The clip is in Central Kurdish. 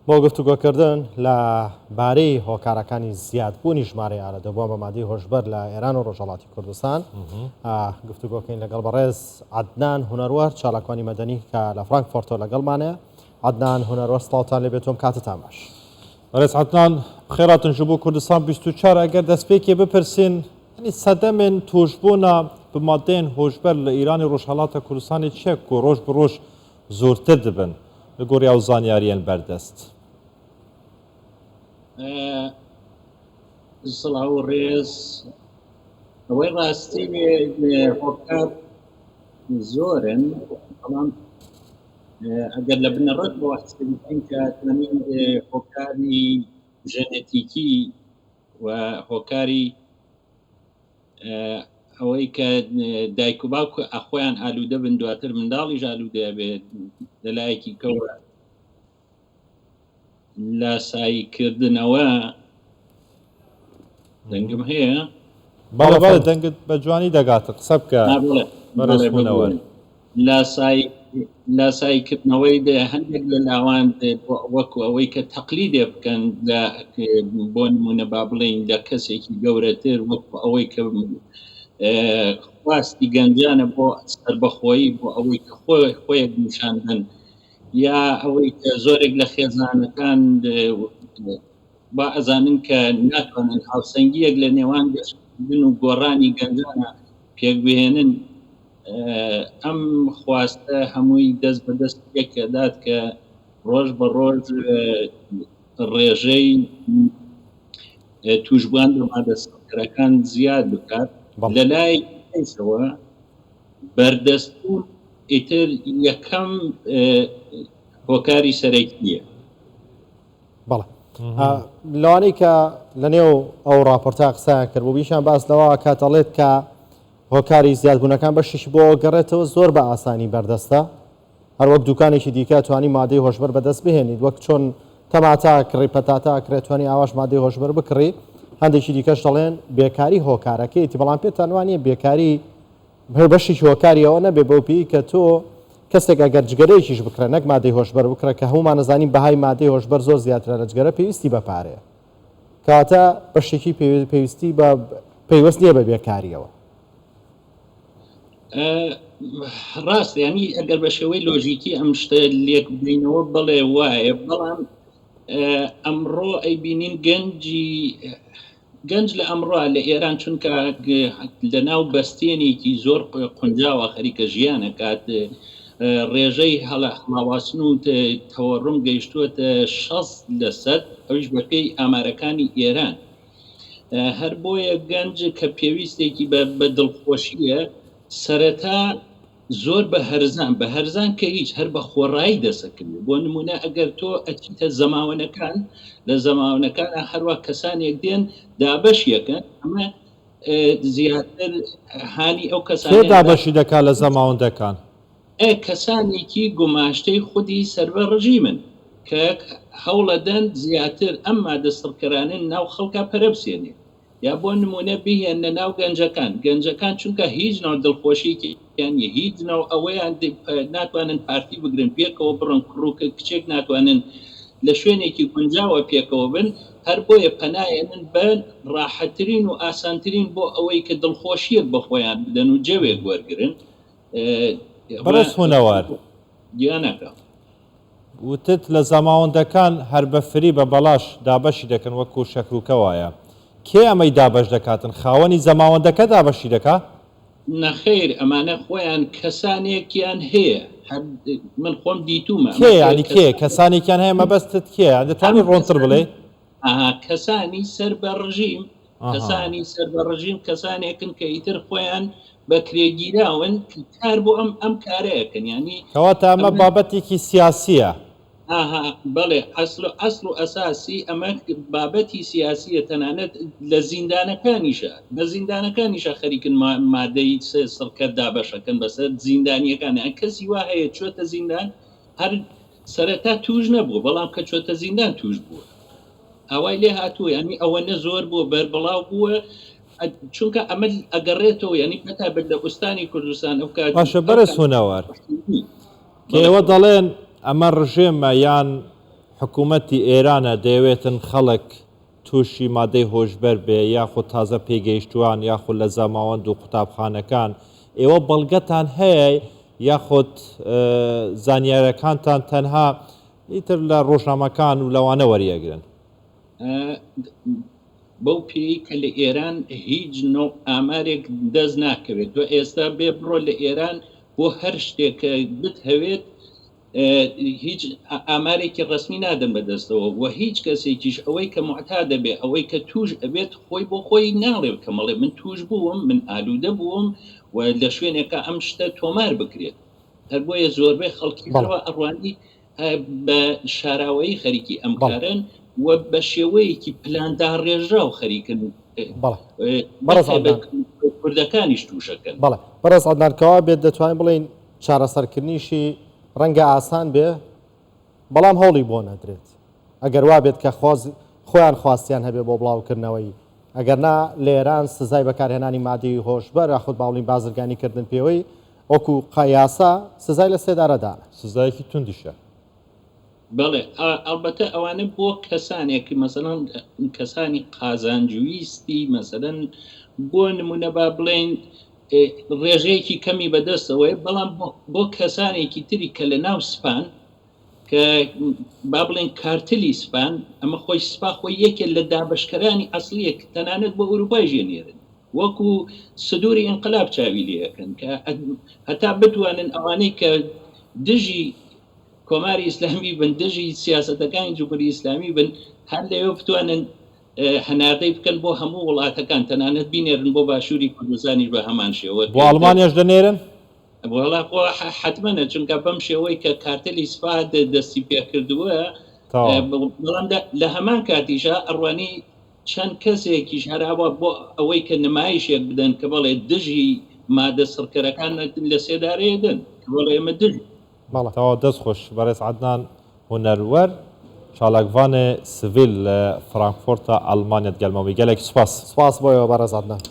بۆ گفتوگۆکردن لە بارەی هۆکارەکانی زیادبوونی ژمارە ئارەدەبووە بە مادەی هۆشبەر لە ئێران و ڕۆژهەڵاتی کوردستان گفتوگۆکەین لەگەڵ بەڕێز عەدنان هونەروەر چالاکوانی مەدەنی کە لە فڕانکفۆرتۆ لەگەڵمانەیە. عەدنان هونەروەر سڵاوتان لێبێتۆم، کاتتان باش. بەڕێز عەدنان خێراتن ji بۆ کوردستان 24 ئەگەر دەستپێکی بپرسین سەدەمێن توشبوونە bi madeyên hojber li Îranê Rojhilatê Kurdistanê çi ku roj bi roj zortir dibin li gorî ew zanyariyên berdest. سڵاو و ڕێز ئەوەی ڕاستی هۆکار زۆرن، بەڵام ئەگەر لە بنەڕەت بۆ حسابین کە تەمەین هۆکاری ژەنێتیکی و هۆکاری ئەوەی کە دایک و باوکە ئەخۆیان ئالوودە بن دواتر منداڵیش ئالوودە بێت لەلایەکی کەوە لە سایکردنەوە دەنگم هەیە. بەڵێ دەنگت بە جوانی دەگاتە قسە بکە بەڕێزبوونەوە لە سایکردنەوەی هەندێک لە لاوان وەکو ئەوەی کە تەقلیدێ بکەن بۆ نمونە با بڵێن لە کەسێکی گەورەتر وەکو ئەوەی کە خواستی گەنجانە بۆ سەربەخۆیی بۆ ئەوەی کە خۆیەک نیشاندن، یا ئەوەی کە زۆرێک لە خێزانەکان با ئەزانن کە ناتوانن هاوسەنگیەک لە نێوان گەشتن و گۆڕانی گەنجانە پێکبهێنن. ئەم خواستە هەمووی دەست بەدەست پێکەدات کە ڕۆژ بە ڕۆژ ڕێژەی توشبوان دەمادەسەکەرەکان زیاد بکات. لە لای ئەوە بەردەستبوون ئیتر یەکەم هۆکاری سەرەکیە. بەڵێ لەوانەی کە لە نێو ئەو راپۆرتا قسەیان کرد بۆ بیشان باس لەوە کاتەڵێت کە هۆکاری زیادبوونەکان بەشیش بۆ گەڕێتەوە زۆر بە ئاسانی بەردەستە، هەروەک دوکانێکی دیکە توانی مادەی هۆشبەر بەدەست بهێنیت، وەک چۆن تەماتا کڕی پەتاتا کرێتوانی ئاواش مادەی هۆشبەر بکڕی. هەندێکی دیکەش دەڵێن بێکاری هۆکارەکەیتی، بەڵام پێتان وانە بێکاری بەشیش هۆکاری ئەوە نەبێ بەوپی کە تۆ کەسێک ئەگەر جگەرەیەکیش بکرێ نەک مادەی هۆشبەر بکرێت کە هەمومان نەزانین بەهای مادەی هۆشبەر زۆر زیاترە لە جگەرە پێویستی بە پارەیە، کەواتە بەشێکی پێویستی بە پەیوەست نییە بە بێکاریەوە. ڕاست، ینی ئەگەر بە شێوەی لۆژیکی ئەم شتە لێک بینەوە بڵێ وایە، بەڵام ئەمڕۆ ئەیبینین گەنج لە ئەمڕۆ لە ئێران چونکە لە ناو بەستێنێکی زۆر قونجاوە خەریکە ژیانە کات ڕێژەی هەڵاواسن و تەوەڕم گەیشتووەتە 60% ئەوش بەپێی ئامارەکانی ئێران. هەر بۆیە گەنج کە پێویستێکی بە دڵخۆشیە سەرەتا زۆر بە هەرزان کە هیچ هەر بە خۆڕایی دەسەکرد. بۆ نمونە ئەگەر تۆ ئەچیتە زەماوەنەکان لە زەماوەنەکان هەروە کەسانێک دێن دابەشیەکەن، ئەمە زیاتر هانی ئەو کەسان دابەشی دەکات لە زەماوەندەکان کەسانێکی گوماشتەی خودی سەربە ڕژیمن کە هەوڵەدەن زیاتر ئەمما دەسڕکەرانن ناو خەڵکا پەرەبسێنێ، یا بۆ نمونە بهێنە ناو گەنجەکان چونکە هیچ ناو دڵخۆشیکی یانی هیچ ناو ئەوەیان ناتوانن پارتی بگرن پێکەوە بڕن کڕووکە کچێک ناتوانن لە شوێنێکی گونجاوە پێکەوە بن، هەر بۆیە پەنایەنن بە ڕاحەترین و ئاسانترین بۆ ئەوەی کە دڵخۆشیەک بە خۆیان بدەن و جەوێک وەرگرن. بەڕێز هونەوار گیانەکە وتت لە زەماوەندەکان هەر بە فری بە بەڵاش دابەشی دەکەن وەکو شەکروکە وایە، کێ ئەمەی دابەش دەکاتن؟ خاوەنی زەماوەندەکە دابەشی دەکات؟ نەخێر، ئەمانە خۆیان کەسانێکیان هەیە، من خۆم دیتومە. کێ ینی کێ کەسانێکیان هەیە مەبەستت کێ؟ دەتوانی ڕۆنتر بڵێ؟ کەسانی سەر بە ڕژیم، کەسانی سەر بە ڕژیم کەسانێکن کە ئیتر خۆیان بەکرێگیراون کار بۆ ئەم کارەیەکەن، ینی کەواتە ئەمە بابەتێکی سیاسیە. بەڵێ ئەسڵ و ئەساسی ئەمە بابەتی سیاسیە، تەنانەت لە زیندانەکانیشە خەریکن مادەی سڕکەت دابەشەکەن بەسەر زیندانیەکان. کەسی وا هەیە چۆتە زیندان هەر سەرەتا توش نەبوو، بەڵام کە چۆتە زیندان توش بووە ئەوای لێ هاتووە، ینی ئەوەنە زۆر بووە بەربڵاو بووە، چونکە ئەمە ئەگەڕێتەوە ینی پەتابێت لە ئوستانی کوردستان ئەو کات. باشە بەرز هونەوار کە ئێوە دەڵێن ئەمە ڕژێمە یان حکوومەتی ئێرانە دەیەوێتن خەڵک تووشی مادەی هۆشبەر بێ یاخود تازە پێگەیشتوان یاخود لە زەماوەند و قوتابخانەکان ئێوە بەڵگەتان هەیە یاخود زانیاریەکانتان تەنها ئیتر لە ڕۆژنامەکان و لەوانە وەریەگرن بەو پێی کە لە ئێران هیچ نوع ئامارێک دەست ناکەوێت تۆ ئێستا بێ بڕۆ لە ئێران بۆ هەر شتێکە بت هەوێت هیچ ئامارێکی ڕسمی نادەن بەدەستەوە و هیچ کەسێکیش ئەوەی کە معتا دەبێت ئەوەی کە توش ئەبێت خۆی بۆ خۆی ناڵێ کەمەڵێ من توش بووم من ئالوودە بووم و لە شوێنێکە ئەم شتە تۆمار بکرێت هەر بۆیە زۆربەی خەڵکی ئەڕوانی بە شاراوەی خەریکی ئەم کارن و بە شێوەیەکی پلاندا ڕێژرا و خەریکن کوردەکانیش تووشەکەن بەڵێ بەڕێز عەدنانکەوا بێت دەتوانین بڵین چارەسەرکردنیشی ڕەنگە ئاسان بێ بەڵام هەوڵی بۆ نەدرێت ئەگەر وا بێت کە خۆیان خواستیان هەبێ بۆ بڵاوکردنەوەی ئەگەر نا لە ئێران سزای بەکارهێنانی مادەی هۆشبەر یاخود باوڵین بازرگانیکردن پێوەی وەکو قایاسا سزای لە سێدارەدانە سزایەکی توندیشە بەڵێ ئەلبەتە ئەوانە بۆ کەسانێکی مەسەڵەن کەسانی قازانجویستی مەسەڵەن بۆ نمونە با بڵێن ڕێژەیەکی کەمی بەدەستەوەی بەڵام بۆ کەسانێکی تری کە لە ناو سپان کە با بڵێن کارتلی سپان ئەمە خۆی سپا خۆی یەکێ لە دابشکەرانی ئەسلیەک تەنانەت بۆ ئوروپای ژێنێرن وەکو سدووری ئینقلاب چاوی لەکەن کە هەتا بتوانن ئەوانەی کە دژی کۆماری ئیسلامی بن دژی سیاسەتەکانی جمهوری ئیسلامی بن هەر لەوێ بتوانن هەناردەی بکەن بۆ هەموو وڵاتەکان تەنانەت بینێرن بۆ باشووری کوردستانیش بە هەمان شێوە بۆ ئەڵمانیاش دەنێرن وڵا حتممەە چونکە بەم شێوەی کە کارتەلی سپا دەستی پێکردووە بەڵام لە هەمان کاتیشە ئەڕوانی چەند کەسێکیش هەراوە بۆ ئەوەی کە نمایشێک بدەن کە بەڵێ دژی مادە سڕکەرەکان لە سێدارەیەدن بەڵێ ئێمە دژ تەوا دەست خۆش بەڕێز عەدنان هونەروەر چالاکڤانێ سڤیل لە فرانکفۆرتە ئەڵمانیەت گەلمەوەی گەلێکی سوپاس بۆیەوە بەڕێز عەدنان